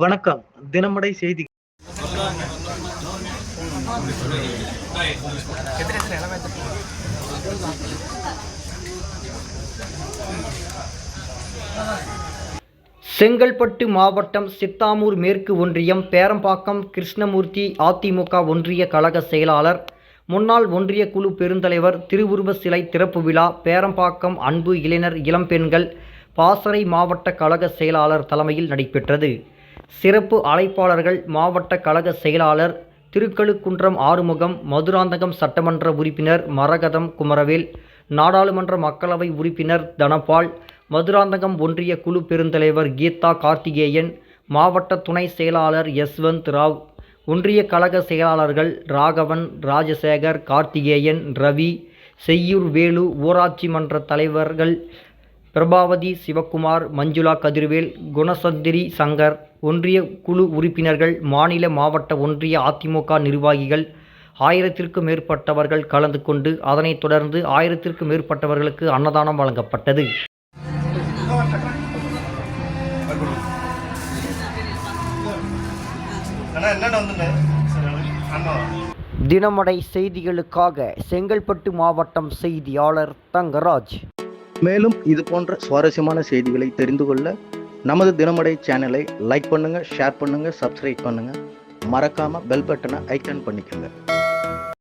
வணக்கம். தினமடை செய்தி. செங்கல்பட்டு மாவட்டம் சித்தாமூர் மேற்கு ஒன்றியம் பேரம்பாக்கம் கிருஷ்ணமூர்த்தி அதிமுக ஒன்றிய கழக செயலாளர், முன்னாள் ஒன்றிய குழு பெருந்தலைவர் திருவுருவ சிலை திறப்பு விழா பேரம்பாக்கம் அன்பு இளைஞர் இளம்பெண்கள் பாசறை மாவட்ட கழக செயலாளர் தலைமையில் நடைபெற்றது. சிறப்பு அழைப்பாளர்கள் மாவட்ட கழக செயலாளர் திருக்கழுக்குன்றம் ஆறுமுகம், மதுராந்தகம் சட்டமன்ற உறுப்பினர் மரகதம் குமரவேல், நாடாளுமன்ற மக்களவை உறுப்பினர் தனபால், மதுராந்தகம் ஒன்றிய குழு பெருந்தலைவர் கீதா கார்த்திகேயன், மாவட்ட துணை செயலாளர் யஸ்வந்த் ராவ், ஒன்றிய கழக செயலாளர்கள் ராகவன், ராஜசேகர், கார்த்திகேயன், ரவி, செய்யூர் வேலு, ஊராட்சி மன்ற தலைவர்கள் பிரபாவதி, சிவக்குமார், மஞ்சுளா கதிர்வேல், குணசந்திரி சங்கர், ஒன்றிய குழு உறுப்பினர்கள், மாநில மாவட்ட ஒன்றிய அதிமுக நிர்வாகிகள் 1000க்கும் மேற்பட்டவர்கள் கலந்து கொண்டு அதனைத் தொடர்ந்து 1000க்கும் மேற்பட்டவர்களுக்கு அன்னதானம் வழங்கப்பட்டது. தினமடை செய்திகளுக்காக செங்கல்பட்டு மாவட்டம் செய்தியாளர் தங்கராஜ். மேலும் இது போன்ற சுவாரஸ்யமான செய்திகளை தெரிந்து கொள்ள நமது தினமடை சேனலை லைக் பண்ணுங்கள், ஷேர் பண்ணுங்கள், சப்ஸ்கிரைப் பண்ணுங்கள். மறக்காமல் பெல் பட்டனை ஐக்கான் பண்ணிக்கோங்க.